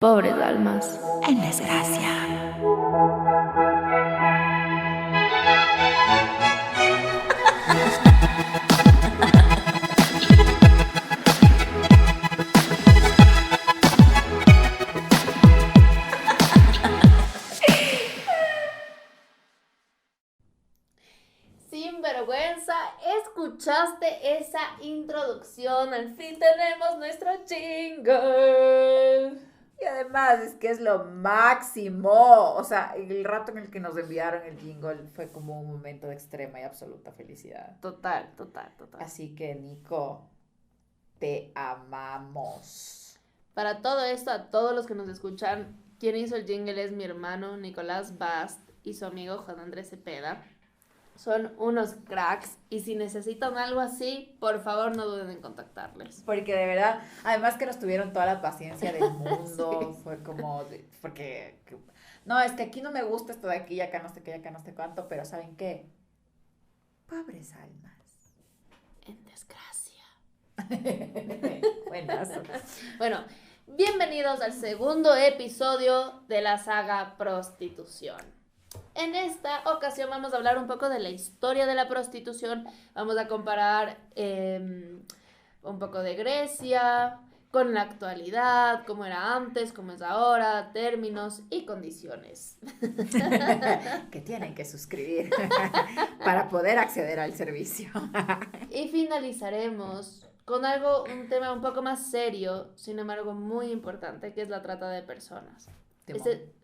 Pobres almas. En desgracia. Sin vergüenza, ¿escuchaste esa introducción? Al fin tenemos nuestro jingle. Y además es que es lo máximo. O sea, el rato en el que nos enviaron el jingle fue como un momento de extrema y absoluta felicidad. Total. Así que, Nico, te amamos. Para todo esto, a todos los que nos escuchan, quien hizo el jingle es mi hermano Nicolás Bast y su amigo Juan Andrés Cepeda. Son unos cracks y si necesitan algo así, por favor no duden en contactarles. Porque de verdad, además que nos tuvieron toda la paciencia del mundo, Sí. fue como, no, es que aquí no me gusta esto de aquí, y acá no sé qué, y acá no sé cuánto, pero ¿saben qué? Pobres almas. En desgracia. Buenazo. Bueno, bienvenidos al segundo episodio de la saga Prostitución. En esta ocasión vamos a hablar un poco de la historia de la prostitución. Vamos a comparar un poco de Grecia con la actualidad, cómo era antes, cómo es ahora, términos y condiciones. Que tienen que suscribir para poder acceder al servicio. Y finalizaremos con un tema un poco más serio, sin embargo muy importante, que es la trata de personas.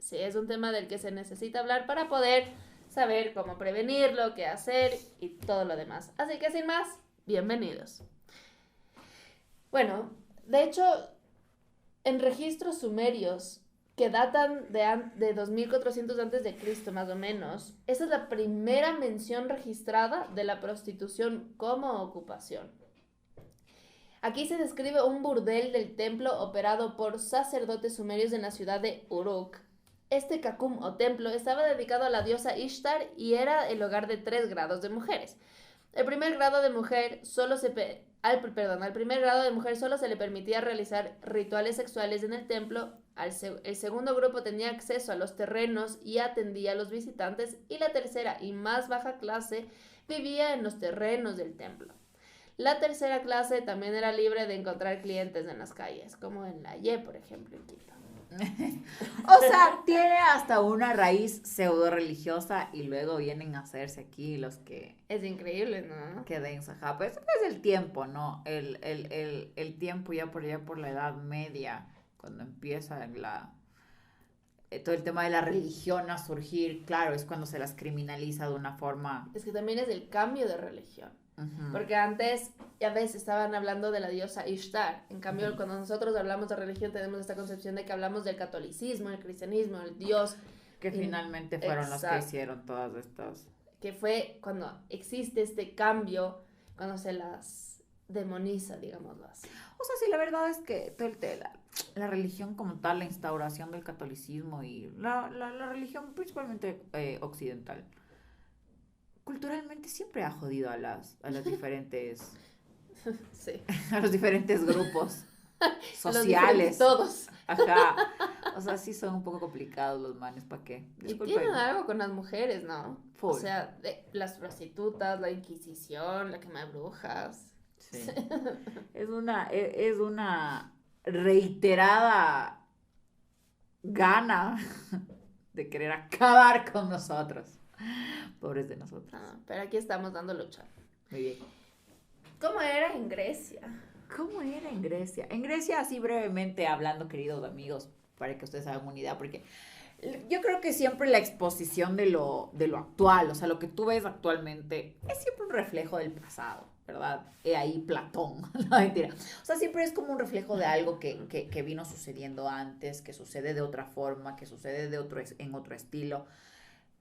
Sí, es un tema del que se necesita hablar para poder saber cómo prevenirlo, qué hacer y todo lo demás. Así que sin más, bienvenidos. Bueno, de hecho, en registros sumerios que datan de 2400 antes de Cristo más o menos, esa es la primera mención registrada de la prostitución como ocupación. Aquí se describe un burdel del templo operado por sacerdotes sumerios en la ciudad de Uruk. Este cacum o templo estaba dedicado a la diosa Ishtar y era el hogar de 3 grados de mujeres. Al primer grado de mujer solo se le permitía realizar rituales sexuales en el templo. El segundo grupo tenía acceso a los terrenos y atendía a los visitantes, y la tercera y más baja clase vivía en los terrenos del templo. La tercera clase también era libre de encontrar clientes en las calles, como en la Y, por ejemplo, en Quito. O sea, tiene hasta una raíz pseudo religiosa y luego vienen a hacerse aquí los que... Es increíble, ¿no? Que densa, ajá. Pues es el tiempo, ¿no? El tiempo ya por la Edad Media, cuando empieza todo el tema de la religión a surgir, claro, es cuando se las criminaliza de una forma... Es que también es el cambio de religión. Uh-huh. Porque antes, ya ves, estaban hablando de la diosa Ishtar. En cambio, uh-huh, cuando nosotros hablamos de religión, tenemos esta concepción de que hablamos del catolicismo, el cristianismo, el Dios. Que finalmente fueron los que hicieron todas estas. Que fue cuando existe este cambio, cuando se las demoniza, digámoslo así. O sea, sí, la verdad es que la religión como tal, la instauración del catolicismo y la religión principalmente occidental, culturalmente siempre ha jodido a las diferentes sí. a los diferentes grupos sociales. Todos. Ajá. O sea, sí son un poco complicados los manes, ¿para qué? Disculpen. Y tienen algo con las mujeres, ¿no? Full. O sea, las prostitutas, la Inquisición, la quema de brujas. Sí. es una reiterada gana de querer acabar con nosotros. Pobres de nosotros. Pero aquí estamos dando lucha. Muy bien. ¿Cómo era en Grecia? ¿Cómo era en Grecia? En Grecia, así brevemente hablando, queridos amigos, para que ustedes hagan una idea, porque yo creo que siempre la exposición de lo actual, o sea, lo que tú ves actualmente, es siempre un reflejo del pasado, ¿verdad? He ahí Platón, no mentira. O sea, siempre es como un reflejo de algo que vino sucediendo antes, que sucede de otra forma, que sucede en otro estilo.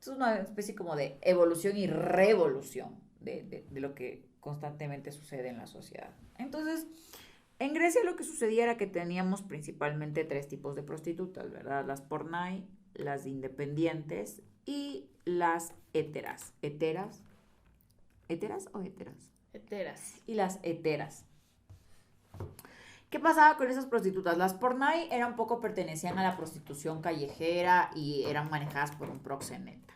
Es una especie como de evolución y revolución de lo que constantemente sucede en la sociedad. Entonces, en Grecia lo que sucedía era que teníamos principalmente 3 tipos de prostitutas, ¿verdad? Las pornai, las independientes y las heteras. ¿Heteras? ¿Heteras o heteras? Heteras. Y las heteras. ¿Qué pasaba con esas prostitutas? Las pornai pertenecían a la prostitución callejera y eran manejadas por un proxeneta.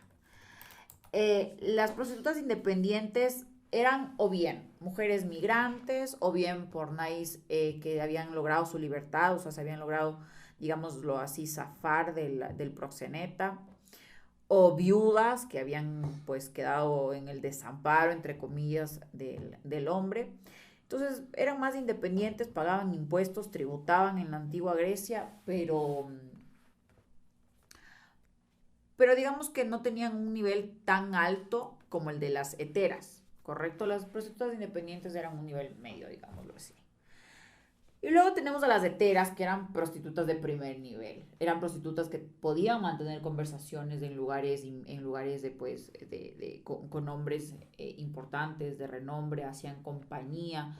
Las prostitutas independientes eran o bien mujeres migrantes o bien pornais que habían logrado su libertad, o sea, se habían logrado, digámoslo así, zafar del proxeneta, o viudas que habían pues quedado en el desamparo, entre comillas, del hombre. Entonces eran más independientes, pagaban impuestos, tributaban en la antigua Grecia, pero digamos que no tenían un nivel tan alto como el de las heteras, ¿correcto? Las prostitutas independientes eran un nivel medio, digámoslo así. Y luego tenemos a las heteras, que eran prostitutas de primer nivel. Eran prostitutas que podían mantener conversaciones en lugares de, pues, con hombres importantes, de renombre, hacían compañía,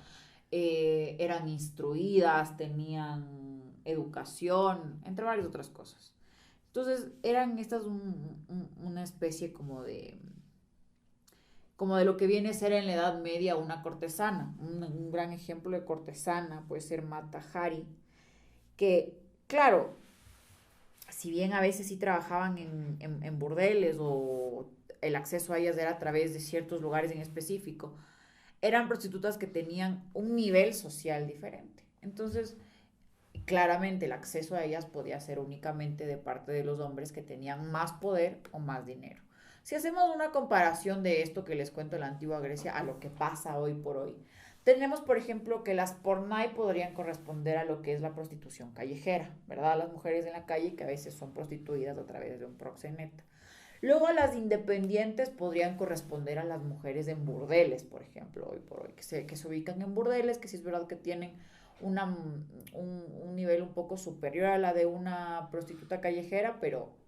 eran instruidas, tenían educación, entre varias otras cosas. Entonces, eran estas una especie como de lo que viene a ser en la Edad Media una cortesana. Un gran ejemplo de cortesana puede ser Mata Hari, que, claro, si bien a veces sí trabajaban en burdeles o el acceso a ellas era a través de ciertos lugares en específico, eran prostitutas que tenían un nivel social diferente. Entonces, claramente el acceso a ellas podía ser únicamente de parte de los hombres que tenían más poder o más dinero. Si hacemos una comparación de esto que les cuento de la antigua Grecia a lo que pasa hoy por hoy, tenemos, por ejemplo, que las pornai podrían corresponder a lo que es la prostitución callejera, ¿verdad? Las mujeres en la calle que a veces son prostituidas a través de un proxeneta. Luego las independientes podrían corresponder a las mujeres en burdeles, por ejemplo, hoy por hoy, que se ubican en burdeles, que sí es verdad que tienen un nivel un poco superior a la de una prostituta callejera, pero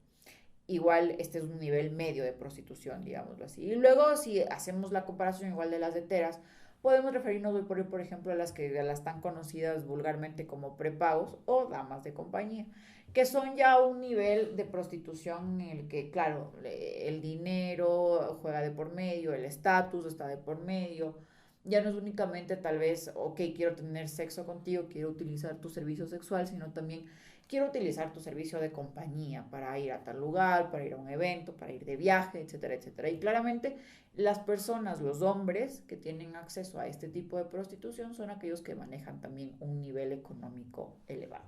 igual este es un nivel medio de prostitución, digámoslo así. Y luego, si hacemos la comparación igual de las heteras, podemos referirnos hoy por ejemplo, a las tan conocidas vulgarmente como prepagos o damas de compañía, que son ya un nivel de prostitución en el que, claro, el dinero juega de por medio, el estatus está de por medio. Ya no es únicamente tal vez, ok, quiero tener sexo contigo, quiero utilizar tu servicio sexual, sino también quiero utilizar tu servicio de compañía para ir a tal lugar, para ir a un evento, para ir de viaje, etcétera, etcétera. Y claramente las personas, los hombres que tienen acceso a este tipo de prostitución son aquellos que manejan también un nivel económico elevado.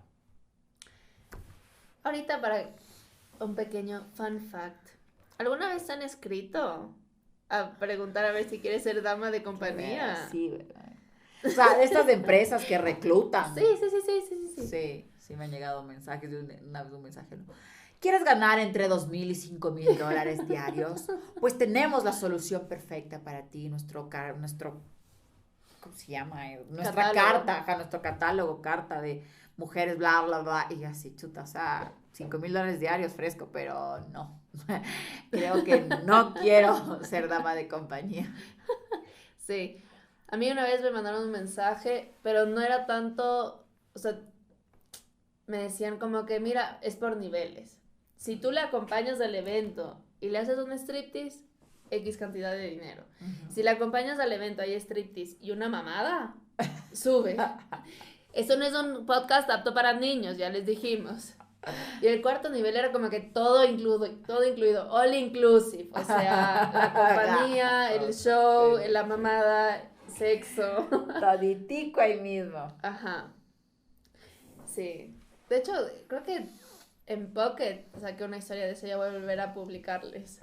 Ahorita para un pequeño fun fact. ¿Alguna vez te han escrito a preguntar a ver si quieres ser dama de compañía? Sí, ¿verdad? O sea, de estas empresas que reclutan. Sí. Sí, me han llegado mensajes, una vez un mensaje, ¿no? ¿Quieres ganar entre $2,000 y $5,000 diarios? Pues tenemos la solución perfecta para ti, nuestro ¿cómo se llama? Nuestra carta, nuestro catálogo, carta de mujeres, bla, bla, bla, y así, chuta, o sea, $5,000 diarios fresco, pero no, creo que no quiero ser dama de compañía. Sí, a mí una vez me mandaron un mensaje, pero no era tanto, o sea, me decían como que, mira, es por niveles. Si tú le acompañas al evento y le haces un striptease, X cantidad de dinero. Uh-huh. Si le acompañas al evento, hay striptease y una mamada, sube. Esto no es un podcast apto para niños, ya les dijimos. Y el cuarto nivel era como que todo incluido, all inclusive. O sea, la compañía, el show, la mamada, sexo. Toditico ahí mismo. Ajá. Sí. De hecho, creo que en Pocket saqué una historia de eso, ya voy a volver a publicarles.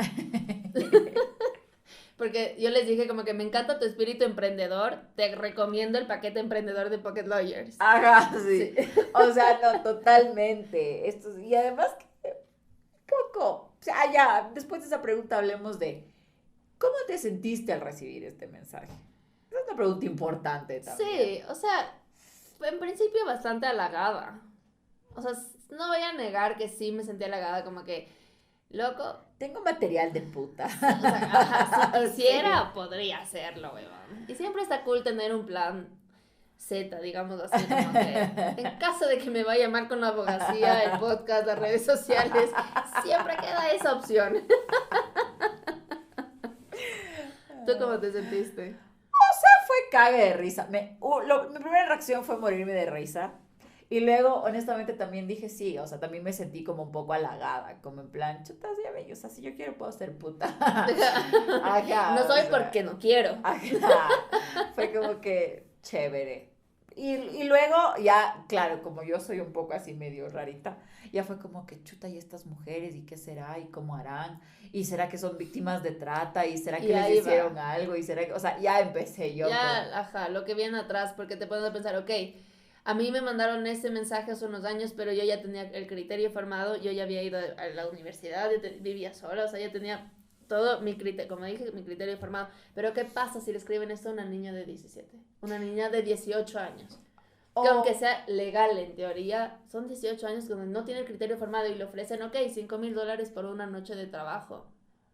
Porque yo les dije como que me encanta tu espíritu emprendedor, te recomiendo el paquete emprendedor de Pocket Lawyers. Ajá, sí. O sea, no, totalmente. Y además, poco. O sea, ya, después de esa pregunta hablemos de ¿cómo te sentiste al recibir este mensaje? Es una pregunta importante también. Sí, o sea, en principio bastante halagada. O sea, no voy a negar que sí me sentí halagada, como que, loco. Tengo material de puta. Sí, o sea, ajá, si quisiera, podría hacerlo, weón. Y siempre está cool tener un plan Z, digamos así, como que en caso de que me vaya mal con la abogacía, el podcast, las redes sociales, siempre queda esa opción. ¿Tú cómo te sentiste? O sea, fue cague de risa. Mi primera reacción fue morirme de risa. Y luego, honestamente, también dije sí, o sea, también me sentí como un poco halagada, como en plan, chutas, ya ve, o sea, si yo quiero puedo ser puta. Ajá, No o soy sea, porque no quiero. ajá, fue como que chévere. Y luego, ya, claro, como yo soy un poco así medio rarita, ya fue como que chuta, ¿y estas mujeres? ¿Y qué será? ¿Y cómo harán? ¿Y será que son víctimas de trata? ¿Y será Y que les ahí hicieron va. algo? ¿Y será que, o sea, ya empecé yo con, Ya, ajá, lo que viene atrás, porque te pones a pensar, ok, a mí me mandaron ese mensaje hace unos años, pero yo ya tenía el criterio formado, yo ya había ido a la universidad, vivía sola, o sea, ya tenía todo mi criterio, como dije, mi criterio formado. Pero ¿qué pasa si le escriben esto a una niña de 17? Una niña de 18 años. Que aunque o sea legal en teoría, son 18 años donde no tiene el criterio formado y le ofrecen, ok, $5,000 por una noche de trabajo.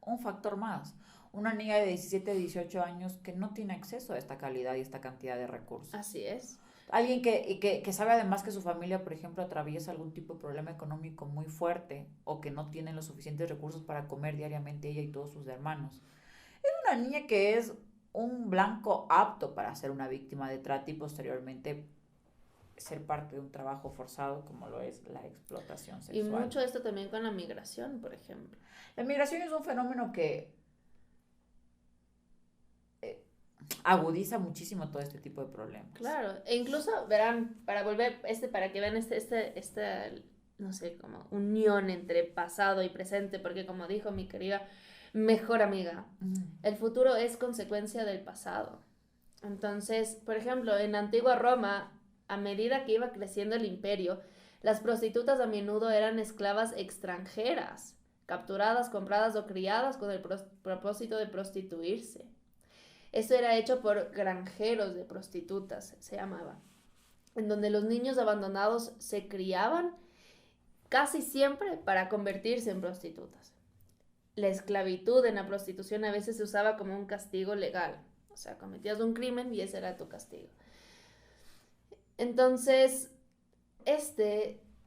un factor más. Una niña de 17, 18 años que no tiene acceso a esta calidad y esta cantidad de recursos. Así es. Alguien que sabe además que su familia, por ejemplo, atraviesa algún tipo de problema económico muy fuerte o que no tienen los suficientes recursos para comer diariamente ella y todos sus hermanos. Es una niña que es un blanco apto para ser una víctima de trata y posteriormente ser parte de un trabajo forzado como lo es la explotación Y sexual. mucho esto también con la migración, por ejemplo. La migración es un fenómeno que eh, agudiza muchísimo todo este tipo de problemas. Claro, e incluso verán, para volver, para que vean no sé, como unión entre pasado y presente, porque como dijo mi querida mejor amiga, el futuro es consecuencia del pasado. Entonces, por ejemplo, en antigua Roma, a medida que iba creciendo el imperio, las prostitutas a menudo eran esclavas extranjeras, capturadas, compradas o criadas con el propósito de prostituirse. Esto era hecho por granjeros de prostitutas, se llamaba, en donde los niños abandonados se criaban casi siempre para convertirse en prostitutas. La esclavitud en la prostitución a veces se usaba como un castigo legal, o sea, cometías un crimen y ese era tu castigo. Entonces,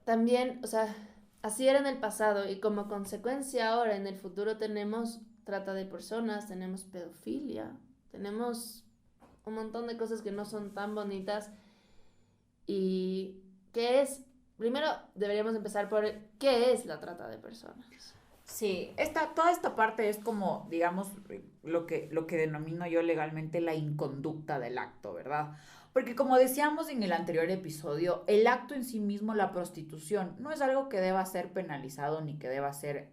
también, o sea, así era en el pasado y como consecuencia ahora en el futuro tenemos trata de personas, tenemos pedofilia, tenemos un montón de cosas que no son tan bonitas y primero deberíamos empezar por qué es la trata de personas. Sí, toda esta parte es como, digamos, lo que denomino yo legalmente la inconducta del acto, ¿verdad? Porque como decíamos en el anterior episodio, el acto en sí mismo, la prostitución, no es algo que deba ser penalizado ni que deba ser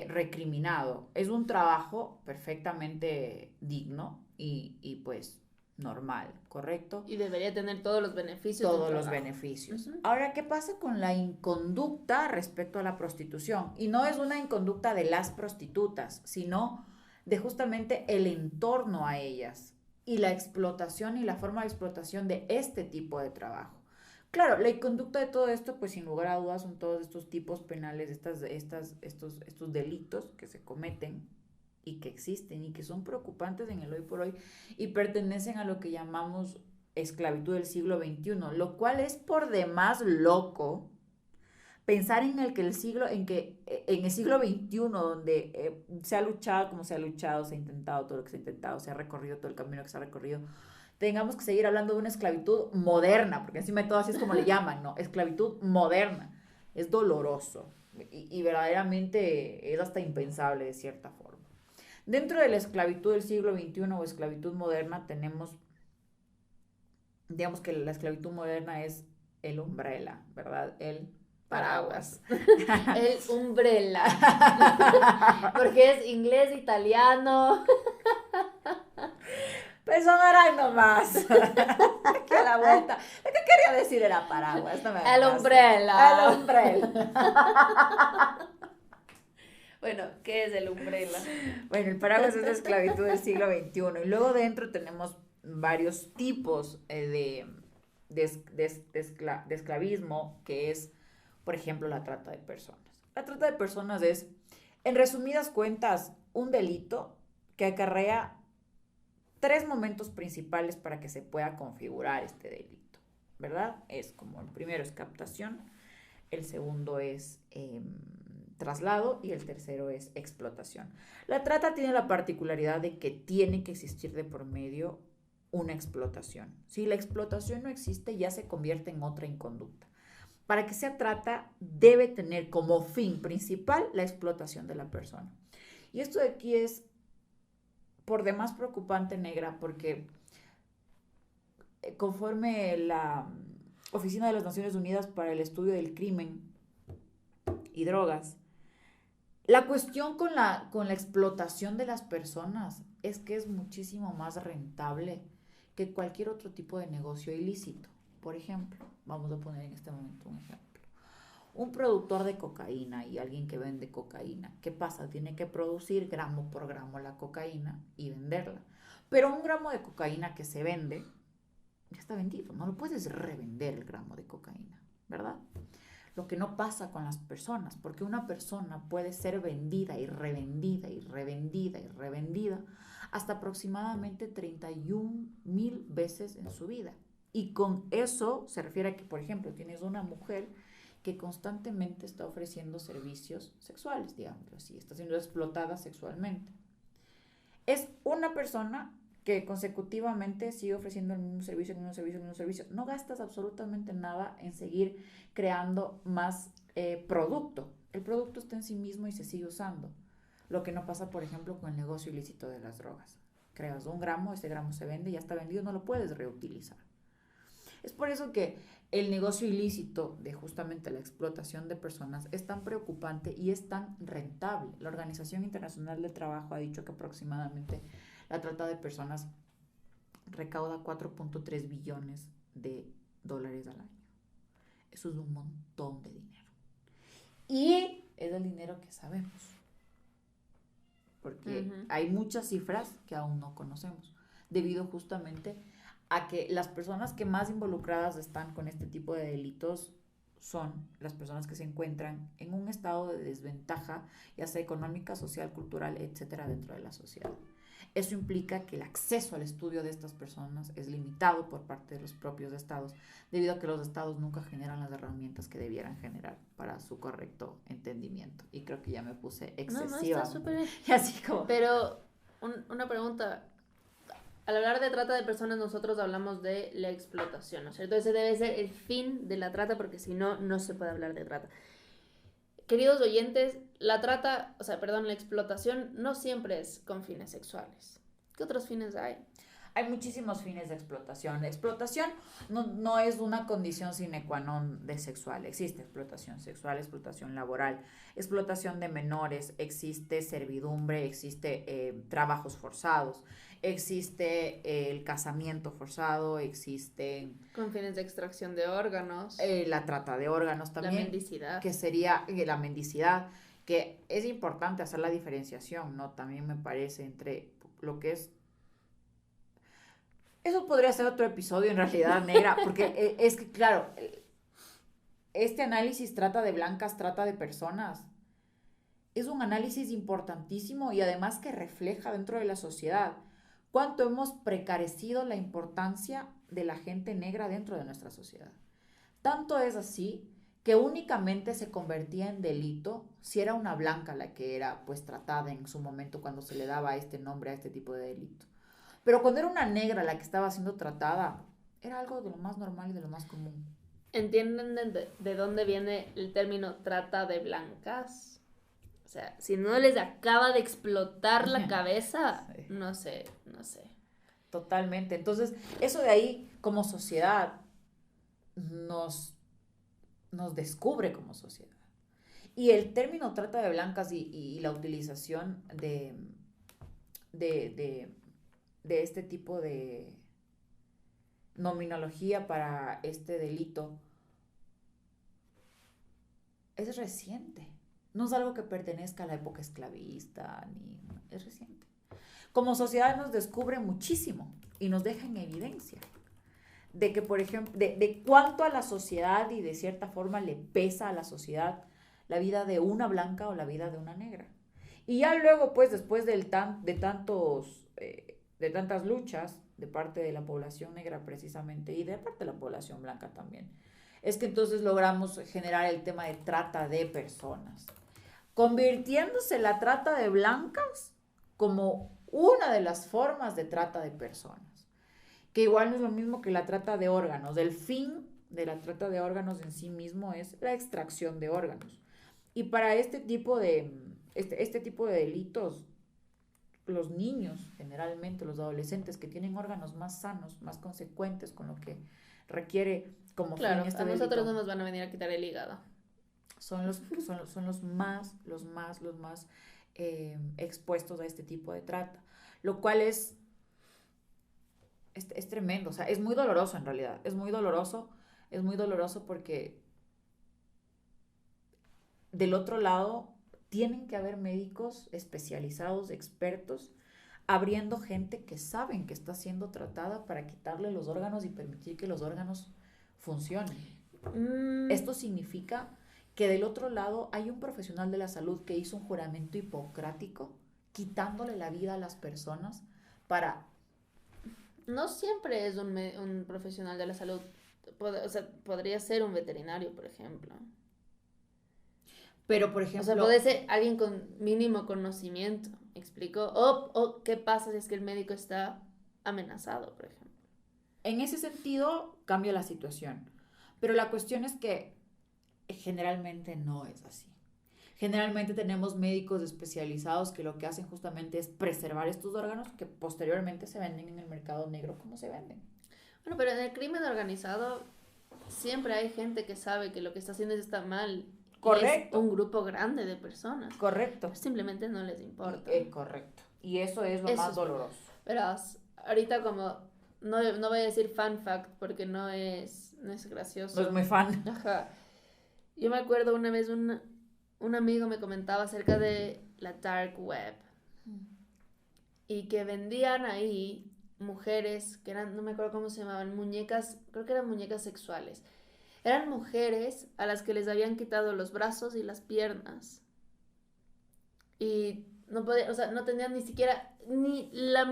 recriminado. Es un trabajo perfectamente digno y pues normal, ¿correcto? Y debería tener todos los beneficios del Todos los trabajo. beneficios. Ahora, ¿qué pasa con la inconducta respecto a la prostitución? Y no es una inconducta de las prostitutas, sino de justamente el entorno a ellas y la explotación y la forma de explotación de este tipo de trabajo. Claro, la inconducta de todo esto, pues sin lugar a dudas, son todos estos tipos penales, estos delitos que se cometen y que existen y que son preocupantes en el hoy por hoy y pertenecen a lo que llamamos esclavitud del siglo XXI, lo cual es por demás loco pensar en el siglo XXI, donde se ha luchado como se ha luchado, se ha intentado todo lo que se ha intentado, se ha recorrido todo el camino que se ha recorrido, tengamos que seguir hablando de una esclavitud moderna, porque encima de todo así es como le llaman, ¿no? Esclavitud moderna. Es doloroso y verdaderamente es hasta impensable de cierta forma. Dentro de la esclavitud del siglo XXI o esclavitud moderna tenemos, digamos que la esclavitud moderna es el umbrella, ¿verdad? El paraguas. El umbrella. Porque es inglés, italiano. Pues sonarán nomás. Aquí a la vuelta. Lo que quería decir era paraguas. No me El umbrella. El umbrella. Bueno, ¿qué es el umbrella? Bueno, el paraguas es la esclavitud del siglo XXI. Y luego dentro tenemos varios tipos de esclavismo, que es, por ejemplo, la trata de personas. La trata de personas es, en resumidas cuentas, un delito que acarrea 3 momentos principales para que se pueda configurar este delito, ¿verdad? Es como el primero es captación, el segundo es traslado y el tercero es explotación. La trata tiene la particularidad de que tiene que existir de por medio una explotación. Si la explotación no existe, ya se convierte en otra inconducta. Para que sea trata, debe tener como fin principal la explotación de la persona. Y esto de aquí es por demás preocupante, negra, porque conforme la Oficina de las Naciones Unidas para el Estudio del Crimen y Drogas, la cuestión con la explotación de las personas es que es muchísimo más rentable que cualquier otro tipo de negocio ilícito. Por ejemplo, vamos a poner en este momento un ejemplo. Un productor de cocaína y alguien que vende cocaína, ¿qué pasa? Tiene que producir gramo por gramo la cocaína y venderla. Pero un gramo de cocaína que se vende, ya está vendido, no lo puedes revender el gramo de cocaína, ¿verdad? Lo que no pasa con las personas, porque una persona puede ser vendida y revendida y revendida y revendida hasta aproximadamente 31,000 veces en su vida. Y con eso se refiere a que, por ejemplo, tienes una mujer que constantemente está ofreciendo servicios sexuales, digámoslo así, está siendo explotada sexualmente. Es una persona que consecutivamente sigue ofreciendo el mismo servicio, el mismo servicio, el mismo servicio. No gastas absolutamente nada en seguir creando más producto. El producto está en sí mismo y se sigue usando. Lo que no pasa, por ejemplo, con el negocio ilícito de las drogas. Creas un gramo, ese gramo se vende, ya está vendido, no lo puedes reutilizar. Es por eso que el negocio ilícito de justamente la explotación de personas es tan preocupante y es tan rentable. La Organización Internacional del Trabajo ha dicho que aproximadamente la trata de personas recauda 4.3 billones de dólares al año. Eso es un montón de dinero. Y es el dinero que sabemos. Porque hay muchas cifras que aún no conocemos. Debido justamente a que las personas que más involucradas están con este tipo de delitos son las personas que se encuentran en un estado de desventaja, ya sea económica, social, cultural, etcétera, dentro de la sociedad. Eso implica que el acceso al estudio de estas personas es limitado por parte de los propios estados, debido a que los estados nunca generan las herramientas que debieran generar para su correcto entendimiento. Y creo que ya me puse excesiva. No, está súper bien. Y así como... Pero una pregunta. Al hablar de trata de personas, nosotros hablamos de la explotación, ¿no es cierto? Ese debe ser el fin de la trata, porque si no, no se puede hablar de trata. Queridos oyentes, la explotación no siempre es con fines sexuales. ¿Qué otros fines hay? Hay muchísimos fines de explotación. Explotación no es una condición sine qua non de sexual. Existe explotación sexual, explotación laboral, explotación de menores, existe servidumbre, existe trabajos forzados, existe el casamiento forzado, existe... Con fines de extracción de órganos. La trata de órganos también. La mendicidad. Que sería la mendicidad, que es importante hacer la diferenciación, ¿no? También me parece entre lo que es... Eso podría ser otro episodio en realidad, negra, porque es que, claro, este análisis trata de blancas, trata de personas. Es un análisis importantísimo y además que refleja dentro de la sociedad cuánto hemos precarecido la importancia de la gente negra dentro de nuestra sociedad. Tanto es así que únicamente se convertía en delito si era una blanca la que era pues tratada en su momento cuando se le daba este nombre a este tipo de delito. Pero cuando era una negra la que estaba siendo tratada, era algo de lo más normal y de lo más común. ¿Entienden de dónde viene el término trata de blancas? O sea, si no les acaba de explotar la cabeza, sí. no sé. Totalmente. Entonces, eso de ahí, como sociedad, nos descubre como sociedad. Y el término trata de blancas y la utilización de este tipo de nominología para este delito es reciente. No es algo que pertenezca a la época esclavista, es reciente. Como sociedad nos descubre muchísimo y nos deja en evidencia de que, por ejemplo, de cuánto a la sociedad y de cierta forma le pesa a la sociedad la vida de una blanca o la vida de una negra. Y ya luego, pues, después de tantas luchas de parte de la población negra precisamente y de parte de la población blanca también, es que entonces logramos generar el tema de trata de personas, convirtiéndose la trata de blancas como una de las formas de trata de personas. que igual no es lo mismo que la trata de órganos. El fin de la trata de órganos en sí mismo es la extracción de órganos. Y para este tipo de delitos, los niños, generalmente los adolescentes que tienen órganos más sanos, más consecuentes con lo que requiere como Claro, fin este a nosotros no delito, nos van a venir a quitar el hígado. son los más expuestos a este tipo de trata, lo cual es tremendo, o sea, es muy doloroso en realidad, es muy doloroso porque del otro lado tienen que haber médicos especializados, expertos, abriendo gente que saben que está siendo tratada para quitarle los órganos y permitir que los órganos funcionen. Esto significa que del otro lado hay un profesional de la salud que hizo un juramento hipocrático quitándole la vida a las personas para... No siempre es un profesional de la salud. O sea, podría ser un veterinario, por ejemplo. Pero, por O sea, ejemplo, puede ser alguien con mínimo conocimiento, ¿me explico? O qué pasa si es que el médico está amenazado, por ejemplo. en ese sentido cambia la situación. Pero la cuestión es que generalmente no es así. Generalmente tenemos médicos especializados que lo que hacen justamente es preservar estos órganos que posteriormente se venden en el mercado negro como se venden. Bueno, pero en el crimen organizado siempre hay gente que sabe que lo que está haciendo está mal. Correcto. Y es un grupo grande de personas. Correcto. Pero simplemente no les importa. Correcto. Y eso es lo Eso más es doloroso. Verás, ahorita como no voy a decir fan fact porque no es gracioso. No es muy fan. Ajá. Yo me acuerdo una vez un amigo me comentaba acerca de la dark web y que vendían ahí mujeres que eran, no me acuerdo cómo se llamaban, muñecas, creo que eran muñecas sexuales. Eran mujeres a las que les habían quitado los brazos y las piernas. Y no podía, o sea, no tenían ni siquiera ni la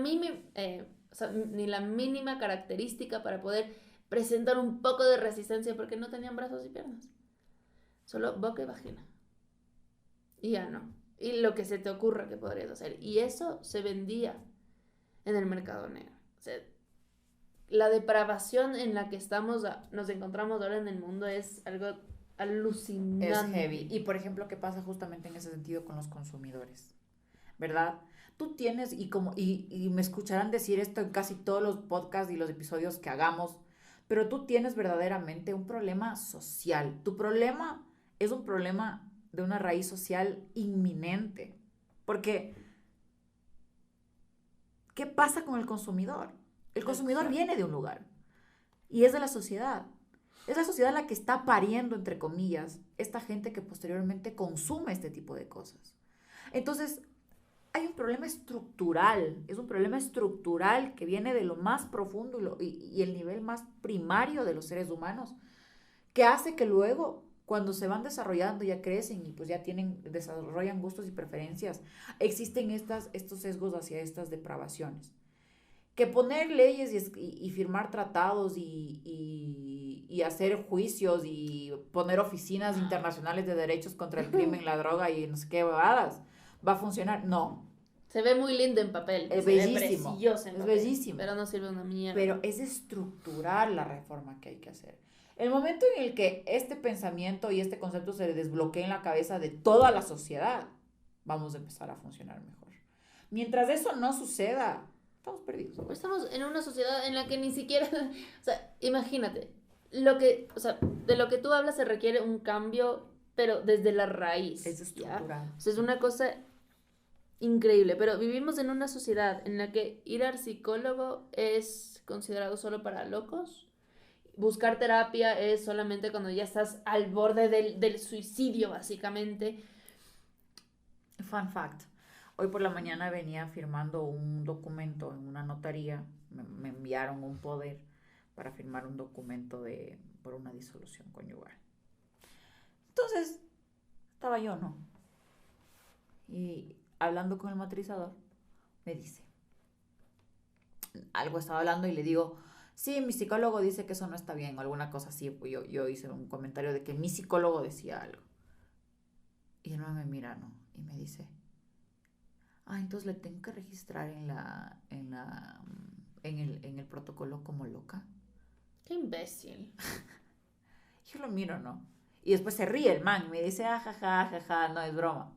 mínima característica para poder presentar un poco de resistencia porque no tenían brazos y piernas. Solo boca y vagina. Y ya no. Y lo que se te ocurra que podrías hacer. Y eso se vendía en el mercado negro. O sea, la depravación en la que nos encontramos ahora en el mundo es algo alucinante. Es heavy. Y por ejemplo, ¿qué pasa justamente en ese sentido con los consumidores? ¿Verdad? Tú tienes, y me escucharán decir esto en casi todos los podcasts y los episodios que hagamos, pero tú tienes verdaderamente un problema social. Tu problema es un problema de una raíz social inminente. Porque, ¿qué pasa con el consumidor? El consumidor viene de un lugar y es de la sociedad. Es la sociedad la que está pariendo, entre comillas, esta gente que posteriormente consume este tipo de cosas. Entonces, hay un problema estructural, es un problema estructural que viene de lo más profundo y el nivel más primario de los seres humanos, que hace que luego, cuando se van desarrollando, ya crecen y pues ya desarrollan gustos y preferencias, existen estos sesgos hacia estas depravaciones. Que poner leyes y firmar tratados y hacer juicios y poner oficinas internacionales de derechos contra el crimen, la droga y no sé qué babadas, ¿va a funcionar? No. Se ve muy lindo en papel. Es se bellísimo. Ve precioso en es papel, bellísimo. Pero no sirve una mierda. Pero es estructural la reforma que hay que hacer. El momento en el que este pensamiento y este concepto se desbloquee en la cabeza de toda la sociedad, vamos a empezar a funcionar mejor. Mientras eso no suceda, estamos perdidos. Pues estamos en una sociedad en la que ni siquiera, o sea, imagínate, de lo que tú hablas se requiere un cambio, pero desde la raíz. Es estructural. ¿Ya? O sea, es una cosa increíble, pero vivimos en una sociedad en la que ir al psicólogo es considerado solo para locos. Buscar terapia es solamente cuando ya estás al borde del suicidio, básicamente. Fun fact. Hoy por la mañana venía firmando un documento en una notaría. Me enviaron un poder para firmar un documento por una disolución conyugal. Entonces, estaba yo, ¿no? Y hablando con el matrisador, me dice, algo estaba hablando y le digo, sí, mi psicólogo dice que eso no está bien, o alguna cosa así. Pues yo hice un comentario de que mi psicólogo decía algo. Y él me mira, ¿no? Y me dice, entonces le tengo que registrar en la en el protocolo como loca. Qué imbécil. Yo lo miro, ¿no? Y después se ríe el man y me dice, jajaja, no es broma.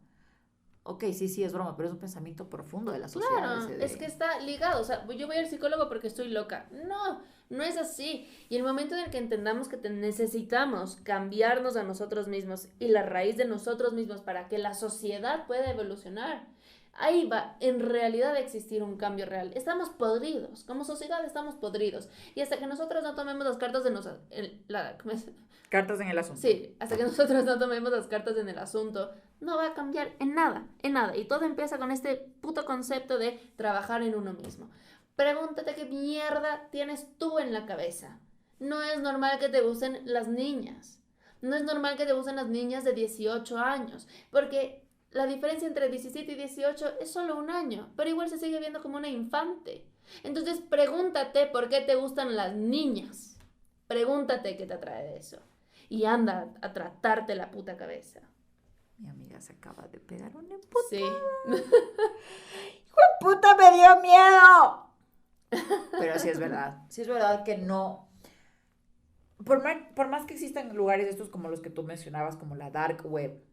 Ok, sí, es broma, pero es un pensamiento profundo de la sociedad. Claro, es que está ligado. O sea, yo voy al psicólogo porque estoy loca. No, no es así. Y el momento en el que entendamos que necesitamos cambiarnos a nosotros mismos y la raíz de nosotros mismos para que la sociedad pueda evolucionar, ahí va en realidad a existir un cambio real. Estamos podridos, como sociedad estamos podridos. Y hasta que nosotros no tomemos las cartas de nosotros, cartas en el asunto. sí, hasta que nosotros no tomemos las cartas en el asunto, no va a cambiar en nada, en nada. Y todo empieza con este puto concepto de trabajar en uno mismo. Pregúntate qué mierda tienes tú en la cabeza. No es normal que te gusten las niñas. No es normal que te gusten las niñas de 18 años. Porque la diferencia entre 17 y 18 es solo un año. Pero igual se sigue viendo como una infante. Entonces pregúntate por qué te gustan las niñas. Pregúntate qué te atrae de eso. Y anda a tratarte la puta cabeza. Mi amiga se acaba de pegar una emputada. Sí. ¡Hijo de puta, me dio miedo! Pero sí es verdad. Sí es verdad que no. Por más que existan lugares estos como los que tú mencionabas, como la dark web,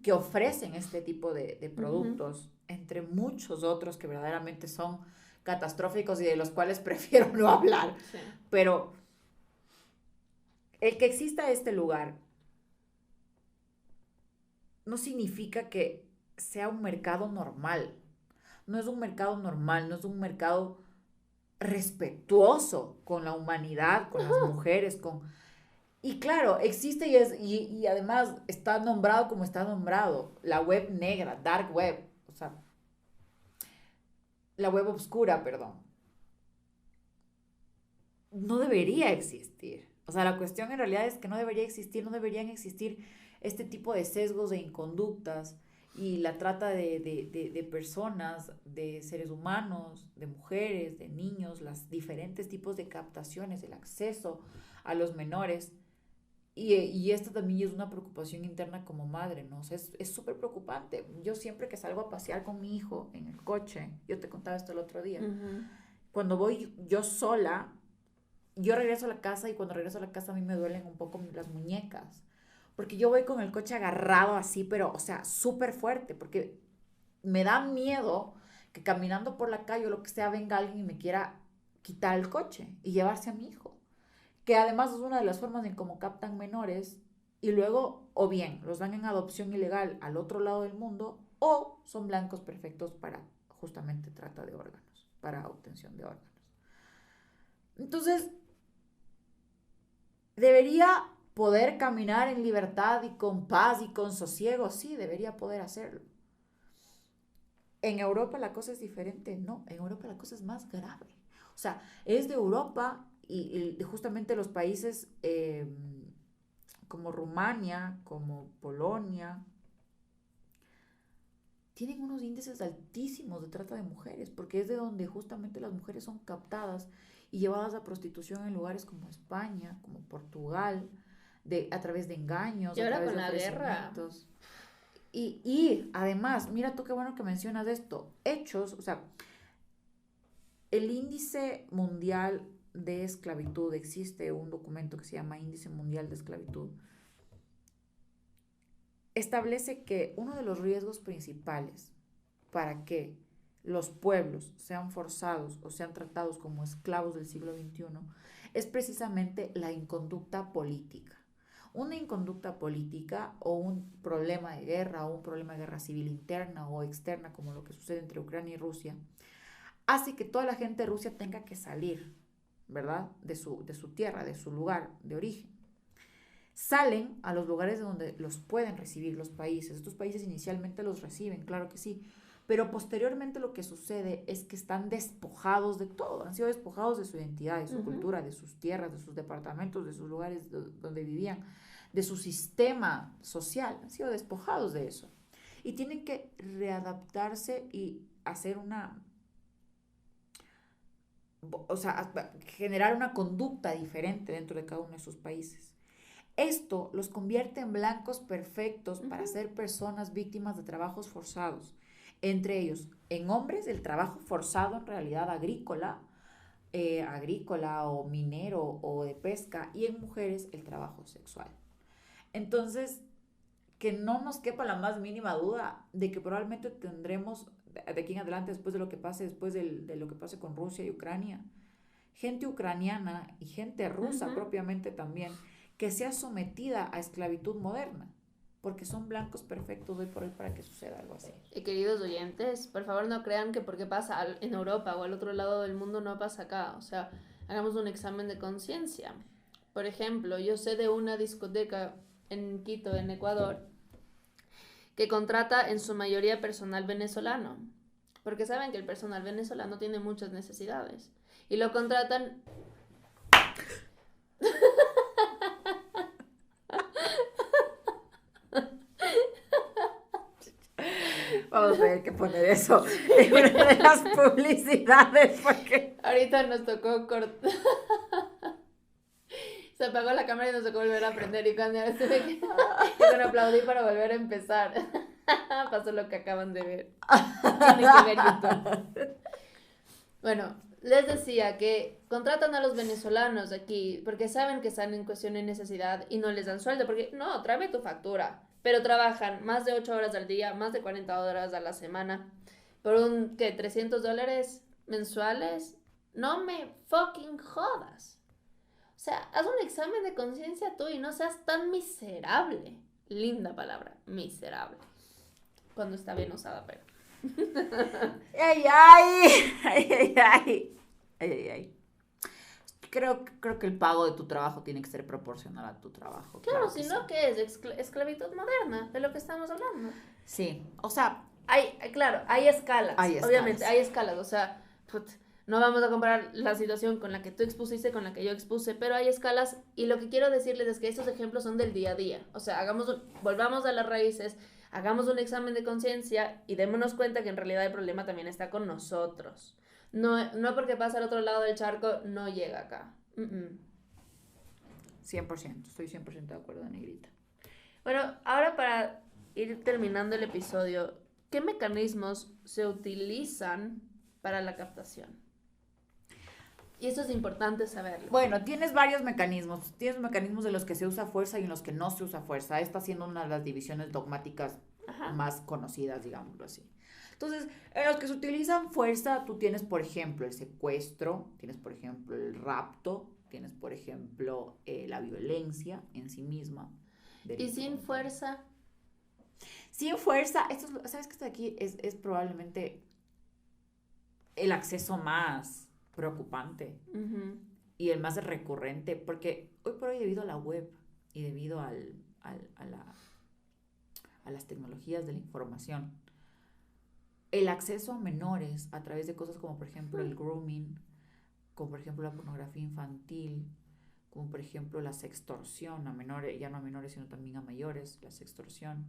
que ofrecen este tipo de productos, entre muchos otros que verdaderamente son catastróficos y de los cuales prefiero no hablar. Sí. Pero el que exista este lugar no significa que sea un mercado normal. No es un mercado normal, no es un mercado respetuoso con la humanidad, con las mujeres, con... Y claro, existe y además está nombrado como está nombrado, la web negra, dark web, o sea, la web oscura, perdón. No debería existir. O sea, la cuestión en realidad es que no debería existir, no deberían existir este tipo de sesgos e inconductas y la trata de personas, de seres humanos, de mujeres, de niños, los diferentes tipos de captaciones, el acceso a los menores. Y esto también es una preocupación interna como madre, ¿no? O sea, es súper preocupante. Yo siempre que salgo a pasear con mi hijo en el coche, yo te contaba esto el otro día, cuando voy yo sola, yo regreso a la casa y cuando regreso a la casa a mí me duelen un poco las muñecas. Porque yo voy con el coche agarrado así, pero, o sea, súper fuerte, porque me da miedo que caminando por la calle o lo que sea venga alguien y me quiera quitar el coche y llevarse a mi hijo. Que además es una de las formas en cómo captan menores y luego, o bien, los dan en adopción ilegal al otro lado del mundo o son blancos perfectos para justamente trata de órganos, para obtención de órganos. Entonces, debería poder caminar en libertad y con paz y con sosiego, sí, debería poder hacerlo. En Europa la cosa es diferente, no, en Europa la cosa es más grave. O sea, es de Europa y justamente los países como Rumania, como Polonia, tienen unos índices altísimos de trata de mujeres, porque es de donde justamente las mujeres son captadas y llevadas a prostitución en lugares como España, como Portugal, a través de engaños, y a ahora través con de la guerra. Y además, mira tú qué bueno que mencionas esto, hechos, o sea, el índice mundial de esclavitud, existe un documento que se llama Índice Mundial de Esclavitud, establece que uno de los riesgos principales para que los pueblos sean forzados o sean tratados como esclavos del siglo XXI es precisamente la inconducta política. Una inconducta política o un problema de guerra o un problema de guerra civil interna o externa, como lo que sucede entre Ucrania y Rusia, hace que toda la gente de Rusia tenga que salir, ¿verdad? De su tierra, de su lugar de origen. Salen a los lugares donde los pueden recibir los países. Estos países inicialmente los reciben, claro que sí, pero posteriormente lo que sucede es que están despojados de todo, han sido despojados de su identidad, de su cultura, de sus tierras, de sus departamentos, de sus lugares donde vivían, de su sistema social, han sido despojados de eso. Y tienen que readaptarse y hacer generar una conducta diferente dentro de cada uno de sus países. Esto los convierte en blancos perfectos para ser personas víctimas de trabajos forzados. Entre ellos, en hombres, el trabajo forzado en realidad agrícola, agrícola o minero o de pesca, y en mujeres el trabajo sexual. Entonces, que no nos quepa la más mínima duda de que probablemente tendremos de aquí en adelante, después de lo que pase, después de lo que pase con Rusia y Ucrania, gente ucraniana y gente rusa propiamente también, que sea sometida a esclavitud moderna, porque son blancos perfectos hoy por hoy para que suceda algo así. Y queridos oyentes, por favor no crean que porque pasa en Europa o al otro lado del mundo no pasa acá. O sea, hagamos un examen de conciencia. Por ejemplo, yo sé de una discoteca en Quito, en Ecuador, que contrata en su mayoría personal venezolano, porque saben que el personal venezolano tiene muchas necesidades. Y lo contratan... Vamos a tener que poner eso en una de las publicidades porque... Ahorita nos tocó cortar... Se apagó la cámara y nos tocó volver a prender y cuando yo aplaudí para volver a empezar. Pasó lo que acaban de ver. Tienen que ver YouTube. Bueno, les decía que contratan a los venezolanos aquí porque saben que están en cuestión de necesidad y no les dan sueldo porque no, tráeme tu factura. Pero trabajan más de 8 horas al día, más de 40 horas a la semana por un, ¿qué? $300 mensuales. No me fucking jodas. O sea, haz un examen de conciencia tú y no seas tan miserable. Linda palabra, miserable. Cuando está bien usada, pero... ¡Ay, ay! ¡Ay, ay, ay! ¡Ay, ay, ay! Creo que el pago de tu trabajo tiene que ser proporcional a tu trabajo. Claro, si no, ¿qué es? Esclavitud moderna, de lo que estamos hablando. Sí, o sea... Claro, hay escalas. Hay escalas. Obviamente, hay escalas. O sea, no vamos a comparar la situación con la que tú expusiste con la que yo expuse, pero hay escalas y lo que quiero decirles es que estos ejemplos son del día a día. O sea, volvamos a las raíces, hagamos un examen de conciencia y démonos cuenta que en realidad el problema también está con nosotros. No porque pasa al otro lado del charco, no llega acá. 100%, estoy 100% de acuerdo, Negrita. Bueno, ahora para ir terminando el episodio, ¿qué mecanismos se utilizan para la captación? Y eso es importante saberlo. Bueno, tienes varios mecanismos. Tienes mecanismos de los que se usa fuerza y en los que no se usa fuerza. Esta siendo una de las divisiones dogmáticas más conocidas, digámoslo así. Entonces, en los que se utilizan fuerza, tú tienes, por ejemplo, el secuestro, tienes, por ejemplo, el rapto, tienes, por ejemplo, la violencia en sí misma. ¿Y sin fuerza? Sin fuerza, ¿sabes qué está aquí? Es probablemente el acceso más preocupante y el más recurrente, porque hoy por hoy, debido a la web y debido a las tecnologías de la información, el acceso a menores a través de cosas como por ejemplo el grooming, como por ejemplo la pornografía infantil, como por ejemplo la sextorsión a menores, ya no a menores sino también a mayores, la sextorsión,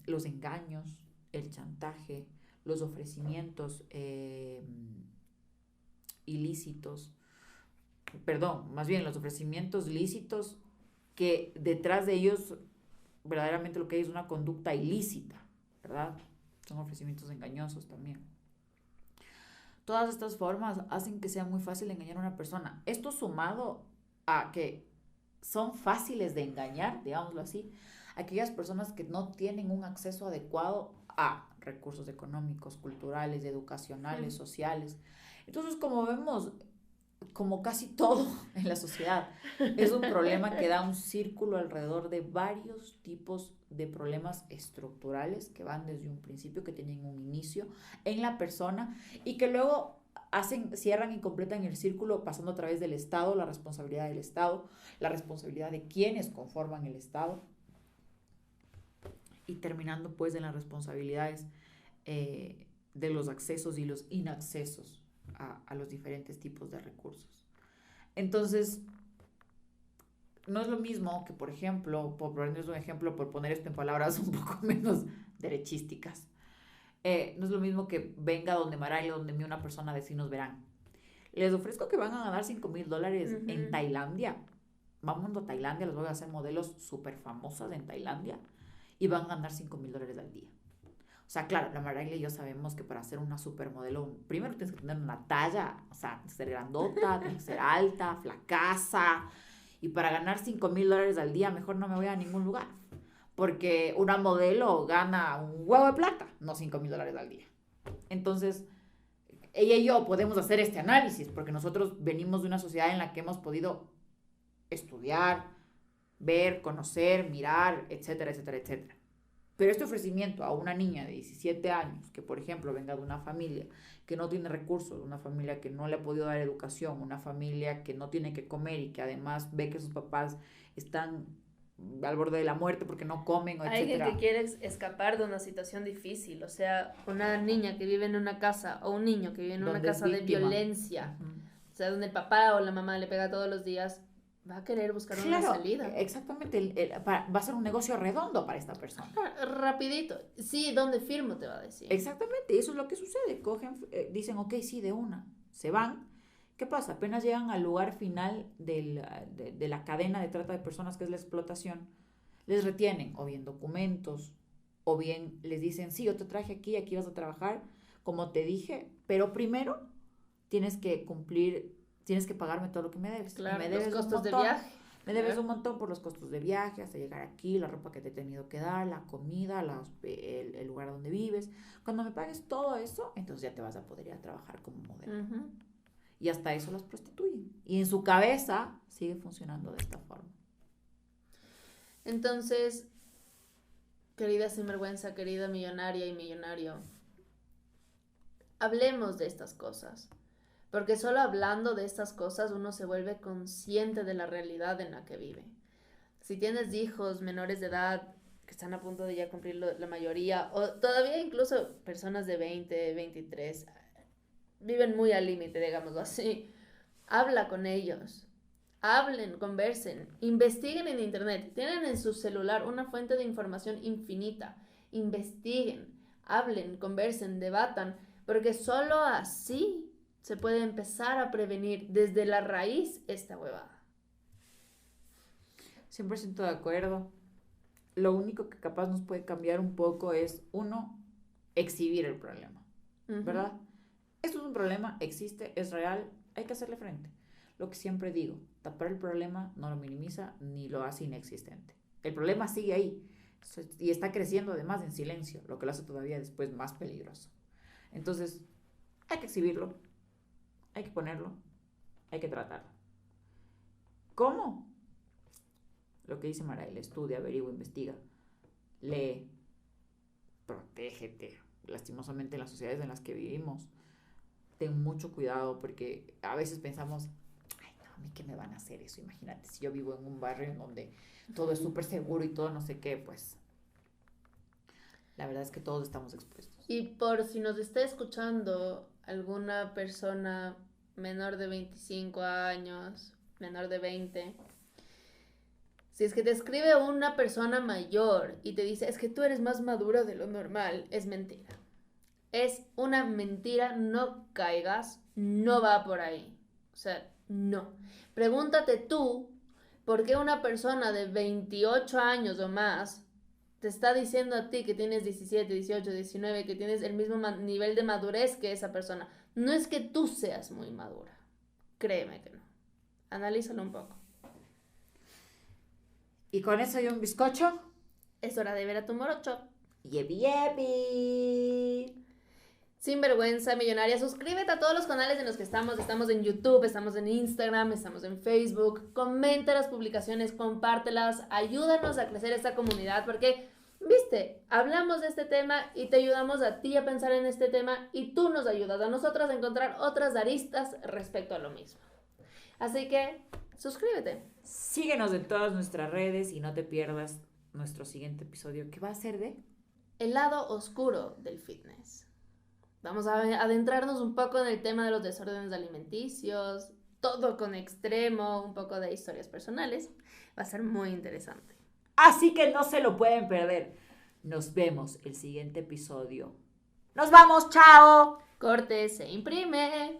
los engaños, el chantaje, los ofrecimientos ilícitos, más bien los ofrecimientos lícitos que detrás de ellos verdaderamente lo que hay es una conducta ilícita, ¿verdad? Son ofrecimientos engañosos también. Todas estas formas hacen que sea muy fácil engañar a una persona. Esto sumado a que son fáciles de engañar, digámoslo así, aquellas personas que no tienen un acceso adecuado a recursos económicos, culturales, educacionales, sociales. Entonces, como vemos, como casi todo en la sociedad, es un problema que da un círculo alrededor de varios tipos de problemas estructurales que van desde un principio, que tienen un inicio en la persona y que luego cierran y completan el círculo pasando a través del Estado, la responsabilidad del Estado, la responsabilidad de quienes conforman el Estado y terminando pues en las responsabilidades de los accesos y los inaccesos a los diferentes tipos de recursos. Entonces, no es lo mismo que, por ejemplo, por ponerles un ejemplo, por poner esto en palabras un poco menos derechísticas, no es lo mismo que venga donde Maraya, donde mí una persona de nos verán. Les ofrezco que van a ganar $5,000 en Tailandia. Vamos a Tailandia, les voy a hacer modelos súper famosas en Tailandia y van a ganar $5,000 al día. O sea, claro, la Mariela y yo sabemos que para ser una supermodelo, primero tienes que tener una talla, o sea, tienes que ser grandota, tienes que ser alta, flacaza, y para ganar $5,000 al día, mejor no me voy a ningún lugar, porque una modelo gana un huevo de plata, no $5,000 al día. Entonces, ella y yo podemos hacer este análisis, porque nosotros venimos de una sociedad en la que hemos podido estudiar, ver, conocer, mirar, etcétera, etcétera, etcétera. Pero este ofrecimiento a una niña de 17 años, que por ejemplo venga de una familia que no tiene recursos, una familia que no le ha podido dar educación, una familia que no tiene que comer y que además ve que sus papás están al borde de la muerte porque no comen, o Alguien etcétera. que quiere escapar de una situación difícil, o sea, una niña que vive en una casa o un niño que vive en una Donde es casa de víctima. violencia, Ujú. o sea, donde el papá o la mamá le pega todos los días, va a querer buscar una Claro, salida. exactamente, va a ser un negocio redondo para esta persona. Rapidito. Sí, ¿dónde firmo? Te va a decir. Exactamente, eso es lo que sucede. Cogen, dicen, ok, sí, de una, se van. ¿Qué pasa? Apenas llegan al lugar final de la cadena de trata de personas, que es la explotación, les retienen o bien documentos, o bien les dicen, sí, yo te traje aquí vas a trabajar, como te dije, pero primero tienes que cumplir, tienes que pagarme todo lo que me debes. Claro, me los debes costos de montón. viaje. Me debes Claro. un montón por los costos de viaje, hasta llegar aquí, la ropa que te he tenido que dar, la comida, el lugar donde vives. Cuando me pagues todo eso, entonces ya te vas a poder ir a trabajar como modelo. Ujú. Y hasta eso las prostituyen. Y en su cabeza sigue funcionando de esta forma. Entonces, querida sinvergüenza, querida millonaria y millonario, hablemos de estas cosas. Porque solo hablando de estas cosas uno se vuelve consciente de la realidad en la que vive. Si tienes hijos menores de edad que están a punto de ya cumplir la mayoría, o todavía incluso personas de 20, 23, viven muy al límite, digámoslo así, habla con ellos. Hablen, conversen, investiguen en internet. Tienen en su celular una fuente de información infinita. Investiguen, hablen, conversen, debatan, porque solo así se puede empezar a prevenir desde la raíz esta huevada. 100% de acuerdo. Lo único que capaz nos puede cambiar un poco es, uno, exhibir el problema, ¿verdad? Esto es un problema, existe, es real, hay que hacerle frente. Lo que siempre digo, tapar el problema no lo minimiza ni lo hace inexistente. El problema sigue ahí y está creciendo además en silencio, lo que lo hace todavía después más peligroso. Entonces, hay que exhibirlo, hay que ponerlo, hay que tratarlo. ¿Cómo? Lo que dice Mariela, estudia, averigua, investiga, lee, protégete. Lastimosamente en las sociedades en las que vivimos, ten mucho cuidado porque a veces pensamos, ay no, a mí qué me van a hacer eso, imagínate si yo vivo en un barrio en donde todo es súper seguro y todo no sé qué, pues la verdad es que todos estamos expuestos. Y por si nos está escuchando alguna persona menor de 25 años, menor de 20, si es que te escribe una persona mayor y te dice, es que tú eres más madura de lo normal, es mentira. Es una mentira, no caigas, no va por ahí. O sea, no. Pregúntate tú, ¿por qué una persona de 28 años o más te está diciendo a ti que tienes 17, 18, 19, que tienes el mismo nivel de madurez que esa persona? No es que tú seas muy madura. Créeme que no. Analízalo un poco. Y con eso y un bizcocho. Es hora de ver a tu morocho. Yepi yepi. Sinvergüenza millonaria, suscríbete a todos los canales en los que estamos. Estamos en YouTube, estamos en Instagram, estamos en Facebook. Comenta las publicaciones, compártelas, ayúdanos a crecer esta comunidad porque, viste, hablamos de este tema y te ayudamos a ti a pensar en este tema y tú nos ayudas a nosotros a encontrar otras aristas respecto a lo mismo. Así que, suscríbete. Síguenos en todas nuestras redes y no te pierdas nuestro siguiente episodio, que va a ser de El lado oscuro del fitness. Vamos a adentrarnos un poco en el tema de los desórdenes alimenticios, todo con extremo, un poco de historias personales. Va a ser muy interesante. Así que no se lo pueden perder. Nos vemos el siguiente episodio. ¡Nos vamos! ¡Chao! Corte, se imprime.